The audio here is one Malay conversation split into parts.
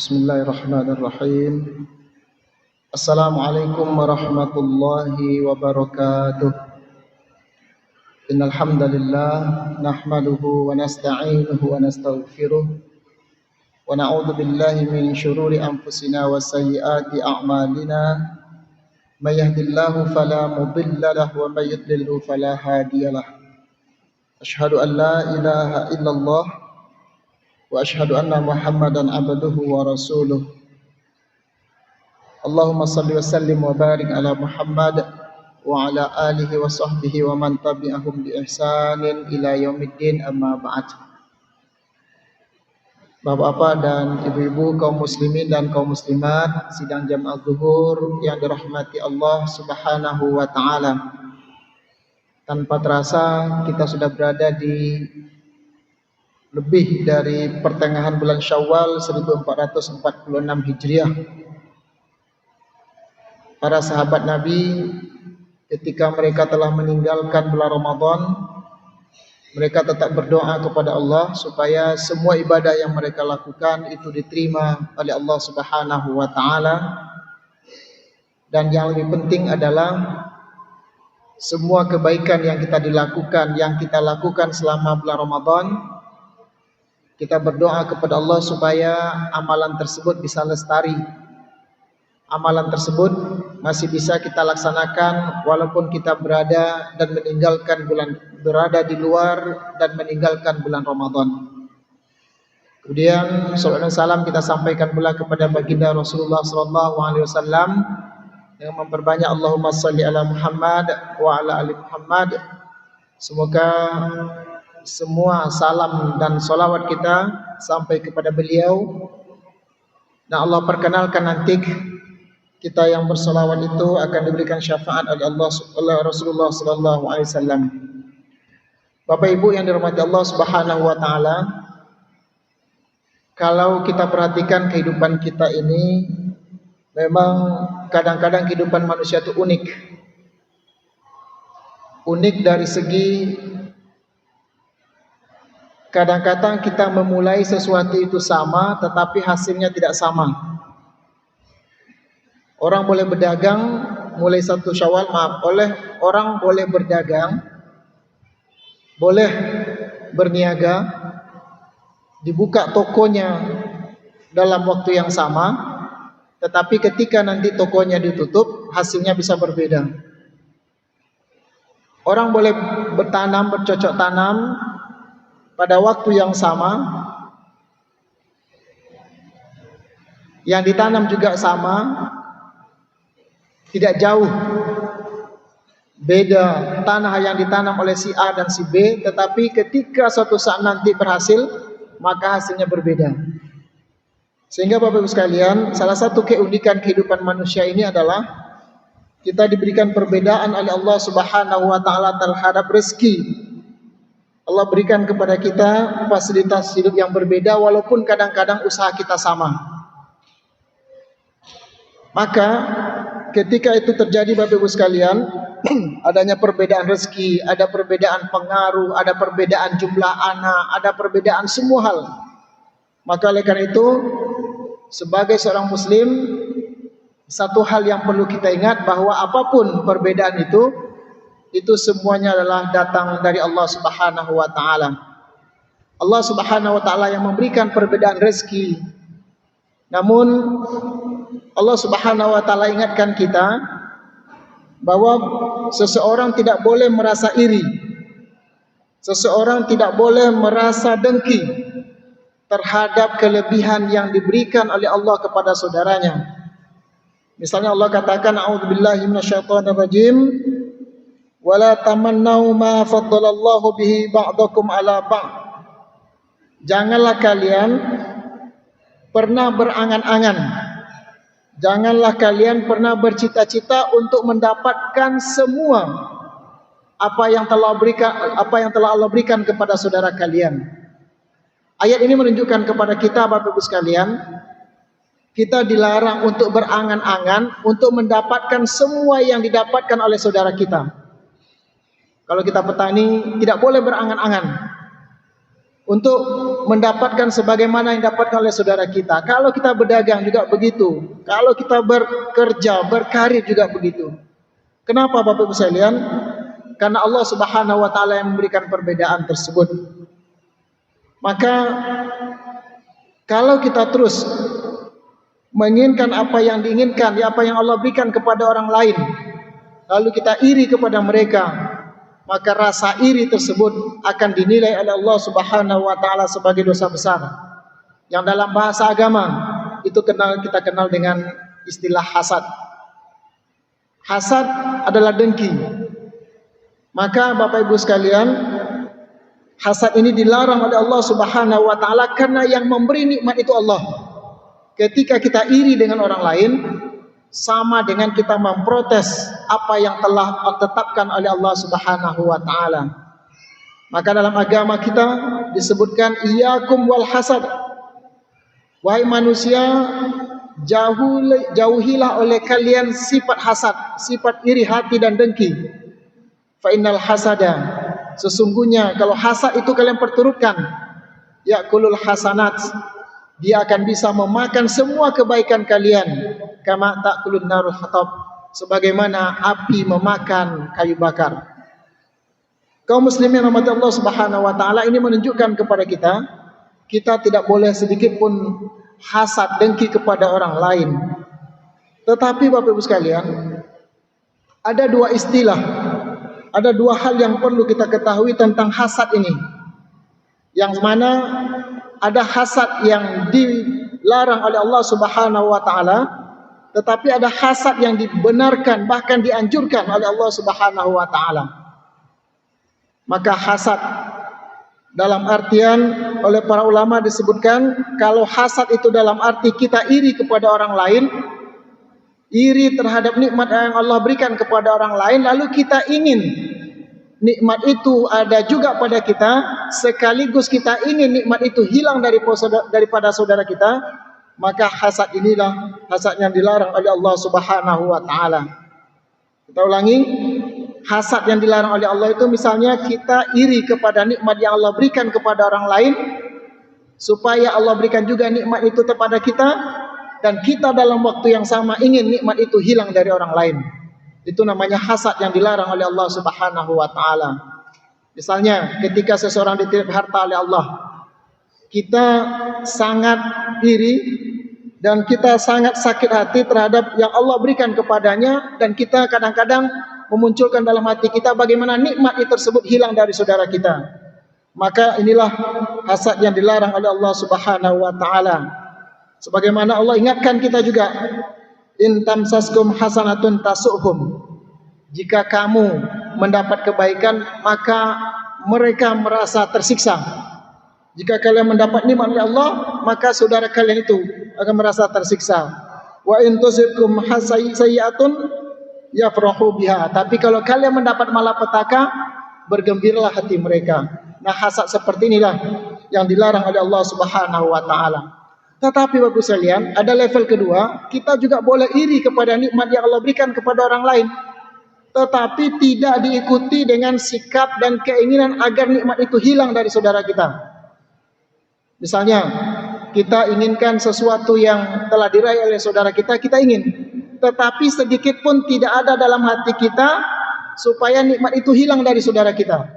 Bismillahirrahmanirrahim. Assalamualaikum warahmatullahi wabarakatuh. Innal hamdalillah nahmaduhu wa nasta'inuhu wa nastaghfiruh wa na'udzu billahi min shururi anfusina wa sayyiati a'malina. May yahdihillahu fala mudilla lahu wa may yudlilhu fala hadiyalah. Asyhadu an la ilaha illallah wa asyhadu anna Muhammadan abduhu wa rasuluh. Allahumma salli wa sallim wa barik ala Muhammad wa ala alihi wa sahbihi wa man tabi'ahum bi ihsanin ila yaumiddin, amma ba'd. Bapak-bapak dan ibu-ibu, kaum muslimin dan kaum muslimat sidang jamaah zuhur yang dirahmati Allah Subhanahu wa taala. Tanpa terasa kita sudah berada di lebih dari pertengahan bulan Syawal 1446 Hijriah. Para sahabat Nabi ketika mereka telah meninggalkan bulan Ramadan, mereka tetap berdoa kepada Allah supaya semua ibadah yang mereka lakukan itu diterima oleh Allah Subhanahu wa taala. Dan yang lebih penting adalah semua kebaikan yang kita lakukan selama bulan Ramadan, kita berdoa kepada Allah supaya amalan tersebut bisa lestari. Amalan tersebut masih bisa kita laksanakan walaupun kita berada di luar dan meninggalkan bulan Ramadan. Kemudian salawat dan salam kita sampaikan pula kepada baginda Rasulullah SAW yang memperbanyak Allahumma salli ala Muhammad wa ala ali Muhammad. Semoga semua salam dan salawat kita sampai kepada beliau. Dan Allah perkenalkan nanti kita yang bersalawat itu akan diberikan syafaat oleh Rasulullah sallallahu alaihi wasallam. Bapak Ibu yang dirahmati Allah Subhanahu wa taala, kalau kita perhatikan kehidupan kita ini, memang kadang-kadang kehidupan manusia itu unik. Unik dari segi kadang-kadang kita memulai sesuatu itu sama, tetapi hasilnya tidak sama. Orang boleh berdagang mulai 1 Syawal, orang boleh berdagang, boleh berniaga, dibuka tokonya dalam waktu yang sama, tetapi ketika nanti tokonya ditutup, hasilnya bisa berbeda. Orang boleh bercocok tanam pada waktu yang sama, yang ditanam juga sama, tidak jauh beda tanah yang ditanam oleh si A dan si B, tetapi ketika suatu saat nanti berhasil, maka hasilnya berbeda. Sehingga Bapak Ibu sekalian, salah satu keunikan kehidupan manusia ini adalah kita diberikan perbedaan oleh Allah Subhanahu wa taala terhadap rezeki. Allah berikan kepada kita fasilitas hidup yang berbeda walaupun kadang-kadang usaha kita sama. Maka ketika itu terjadi Bapak Ibu sekalian, adanya perbedaan rezeki, ada perbedaan pengaruh, ada perbedaan jumlah anak, ada perbedaan semua hal. Maka oleh karena itu, sebagai seorang muslim, satu hal yang perlu kita ingat bahwa apapun perbedaan itu semuanya adalah datang dari Allah Subhanahu wa taala. Allah Subhanahu wa taala yang memberikan perbedaan rezeki. Namun Allah Subhanahu wa taala ingatkan kita bahwa seseorang tidak boleh merasa iri. Seseorang tidak boleh merasa dengki terhadap kelebihan yang diberikan oleh Allah kepada saudaranya. Misalnya Allah katakan, a'udzubillahi minasyaitonir rajim, wala tamannau ma faddalallahu bihi ba'dakum ala ba'd. Janganlah kalian pernah berangan-angan, janganlah kalian pernah bercita-cita untuk mendapatkan semua apa yang telah Allah berikan kepada saudara kalian. Ayat ini menunjukkan kepada kita Bapak Ibu sekalian, kita dilarang untuk berangan-angan untuk mendapatkan semua yang didapatkan oleh saudara kita. Kalau kita petani, tidak boleh berangan-angan untuk mendapatkan sebagaimana yang dapatkan oleh saudara kita. Kalau kita berdagang juga begitu. Kalau kita bekerja, berkarir juga begitu. Kenapa Bapak Ibu sekalian? Karena Allah Subhanahu wa taala yang memberikan perbedaan tersebut. Maka kalau kita terus menginginkan apa yang diinginkan, apa yang Allah berikan kepada orang lain, lalu kita iri kepada mereka, maka rasa iri tersebut akan dinilai oleh Allah Subhanahu wa taala sebagai dosa besar. Yang dalam bahasa agama itu kita kenal dengan istilah hasad. Hasad adalah dengki. Maka Bapak Ibu sekalian, hasad ini dilarang oleh Allah Subhanahu wa taala karena yang memberi nikmat itu Allah. Ketika kita iri dengan orang lain, sama dengan kita memprotes apa yang telah ditetapkan oleh Allah Subhanahu wa taala. Maka dalam agama kita disebutkan iyyakum wal hasad. Wahai manusia, jauhilah oleh kalian sifat hasad, sifat iri hati dan dengki. Fa innal hasada, sesungguhnya kalau hasad itu kalian perturutkan, yakulul hasanat, dia akan bisa memakan semua kebaikan kalian, kama ta'kulun narul hatab, sebagaimana api memakan kayu bakar. Kaum muslimin rahmati Allah Subhanahu wa taala, ini menunjukkan kepada kita tidak boleh sedikit pun hasad dengki kepada orang lain. Tetapi Bapak Ibu sekalian, ada dua istilah, ada dua hal yang perlu kita ketahui tentang hasad ini. Yang mana ada hasad yang dilarang oleh Allah Subhanahu wa taala, tetapi ada hasad yang dibenarkan, bahkan dianjurkan oleh Allah Subhanahu wa taala. Maka hasad dalam artian oleh para ulama disebutkan, kalau hasad itu dalam arti kita iri kepada orang lain, iri terhadap nikmat yang Allah berikan kepada orang lain, lalu kita ingin nikmat itu ada juga pada kita, sekaligus kita ingin nikmat itu hilang daripada saudara kita, maka hasad inilah hasad yang dilarang oleh Allah Subhanahu wa taala. Kita ulangi, hasad yang dilarang oleh Allah itu misalnya kita iri kepada nikmat yang Allah berikan kepada orang lain, supaya Allah berikan juga nikmat itu kepada kita, dan kita dalam waktu yang sama ingin nikmat itu hilang dari orang lain. Itu namanya hasad yang dilarang oleh Allah Subhanahu wa taala. Misalnya ketika seseorang ditipu harta oleh Allah, kita sangat iri dan kita sangat sakit hati terhadap yang Allah berikan kepadanya, dan kita kadang-kadang memunculkan dalam hati kita bagaimana nikmat itu tersebut hilang dari saudara kita. Maka inilah hasad yang dilarang oleh Allah Subhanahu wa taala. Sebagaimana Allah ingatkan kita juga, in tamsaskum hasanatun tasuhum, jika kamu mendapat kebaikan maka mereka merasa tersiksa. Jika kalian mendapat nikmat oleh Allah, maka saudara kalian itu akan merasa tersiksa. Wa in tusibkum sayyi'atun yafrahu biha, tapi kalau kalian mendapat malapetaka, bergembiralah hati mereka. Nah, hasad seperti inilah yang dilarang oleh Allah Subhanahu wa taala. Tetapi Bapak sekalian, ada level kedua, kita juga boleh iri kepada nikmat yang Allah berikan kepada orang lain, tetapi tidak diikuti dengan sikap dan keinginan agar nikmat itu hilang dari saudara kita. Misalnya, kita inginkan sesuatu yang telah diraih oleh saudara kita, kita ingin, tetapi sedikit pun tidak ada dalam hati kita supaya nikmat itu hilang dari saudara kita.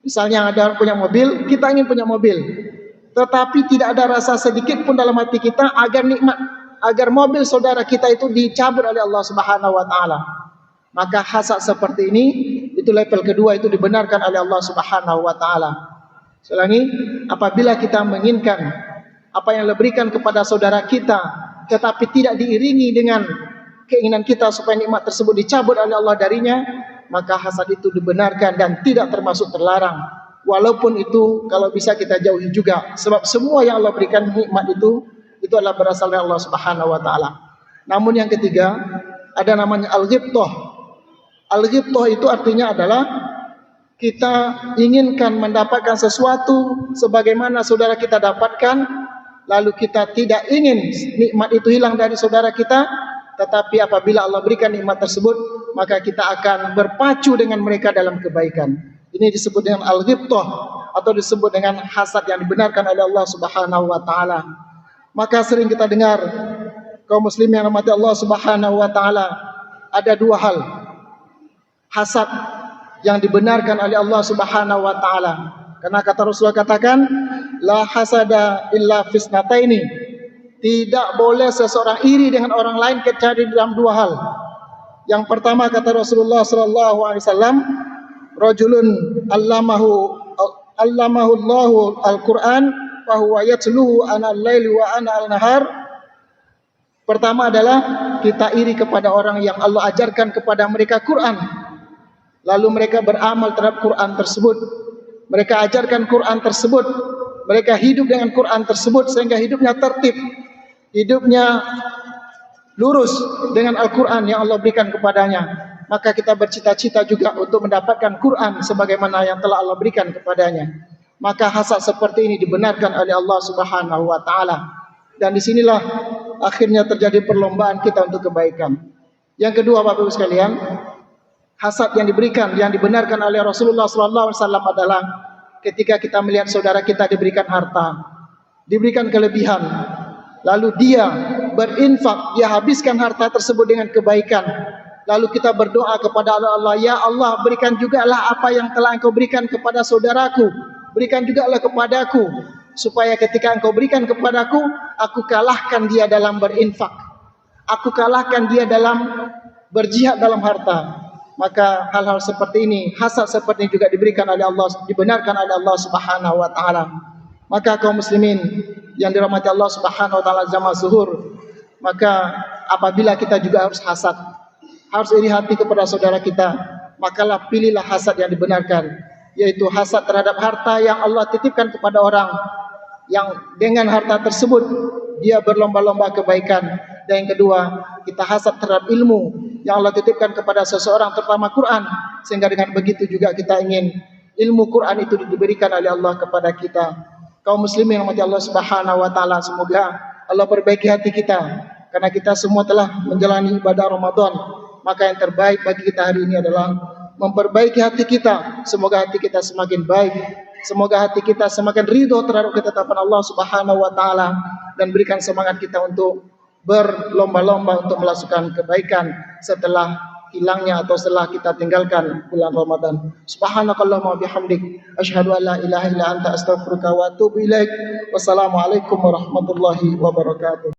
Misalnya ada orang punya mobil, kita ingin punya mobil, tetapi tidak ada rasa sedikit pun dalam hati kita agar mobil saudara kita itu dicabut oleh Allah Subhanahu wa taala. Maka hasad seperti ini, itu level kedua, itu dibenarkan oleh Allah Subhanahu wa taala. Selangi, apabila kita menginginkan apa yang Allah berikan kepada saudara kita, tetapi tidak diiringi dengan keinginan kita supaya nikmat tersebut dicabut oleh Allah darinya, maka hasad itu dibenarkan dan tidak termasuk terlarang. Walaupun itu kalau bisa kita jauhi juga, sebab semua yang Allah berikan nikmat itu adalah berasal dari Allah Subhanahu wa taala. Namun yang ketiga, ada namanya al-ghibthah. Al-ghibthah itu artinya adalah kita inginkan mendapatkan sesuatu sebagaimana saudara kita dapatkan, lalu kita tidak ingin nikmat itu hilang dari saudara kita, tetapi apabila Allah berikan nikmat tersebut, maka kita akan berpacu dengan mereka dalam kebaikan. Ini disebut dengan al-ghibthah atau disebut dengan hasad yang dibenarkan oleh Allah Subhanahu wa taala. Maka sering kita dengar kaum muslim yang rahmati Allah Subhanahu wa taala, ada dua hal hasad yang dibenarkan oleh Allah Subhanahu wa taala. Karena kata Rasulullah katakan, la hasada illa fisnataini. Tidak boleh seseorang iri dengan orang lain kecuali dalam dua hal. Yang pertama kata Rasulullah sallallahu alaihi wasallam, rajulun allamahu Allahu al-Qur'an fa huwa yatluhu ana al-laili wa ana al-nahar. Pertama adalah kita iri kepada orang yang Allah ajarkan kepada mereka Quran, lalu mereka beramal terhadap Quran tersebut. Mereka ajarkan Quran tersebut, mereka hidup dengan Quran tersebut sehingga hidupnya tertib, hidupnya lurus dengan Al-Quran yang Allah berikan kepadanya. Maka kita bercita-cita juga untuk mendapatkan Quran sebagaimana yang telah Allah berikan kepadanya. Maka hasad seperti ini dibenarkan oleh Allah Subhanahu wa taala. Dan disinilah akhirnya terjadi perlombaan kita untuk kebaikan. Yang kedua, Bapak Ibu sekalian, hasad yang dibenarkan oleh Rasulullah SAW adalah ketika kita melihat saudara kita diberikan harta, diberikan kelebihan, lalu dia berinfak, dia habiskan harta tersebut dengan kebaikan, lalu kita berdoa kepada Allah, ya Allah, berikan jugalah apa yang telah Engkau berikan kepada saudaraku, berikan jugalah kepadaku, supaya ketika Engkau berikan kepadaku, aku kalahkan dia dalam berinfak, aku kalahkan dia dalam berjihad dalam harta. Maka hal-hal seperti ini, hasad seperti ini juga dibenarkan oleh Allah Subhanahu wa taala. Maka kaum muslimin yang dirahmati Allah Subhanahu wa taala zaman zuhur, maka apabila kita juga harus hasad, harus iri hati kepada saudara kita, makalah pilihlah hasad yang dibenarkan, yaitu hasad terhadap harta yang Allah titipkan kepada orang, yang dengan harta tersebut dia berlomba-lomba kebaikan. Dan yang kedua, kita hasad terhadap ilmu yang Allah titipkan kepada seseorang, terutama Quran, sehingga dengan begitu juga kita ingin ilmu Quran itu diberikan oleh Allah kepada kita. Kaum muslimin yang Allah Subhanahu wa taala, semoga Allah perbaiki hati kita, karena kita semua telah menjalani ibadah Ramadan. Maka yang terbaik bagi kita hari ini adalah memperbaiki hati kita. Semoga hati kita semakin baik, semoga hati kita semakin ridho terhadap ketetapan Allah Subhanahu wa taala, dan berikan semangat kita untuk berlomba-lomba untuk melakukan kebaikan setelah hilangnya atau setelah kita tinggalkan bulan Ramadan. Subhanakallahumma bihamdik, asyhadu an la ilaha illa anta, astaghfiruka wa atubu ilaik. Wassalamualaikum warahmatullahi wabarakatuh.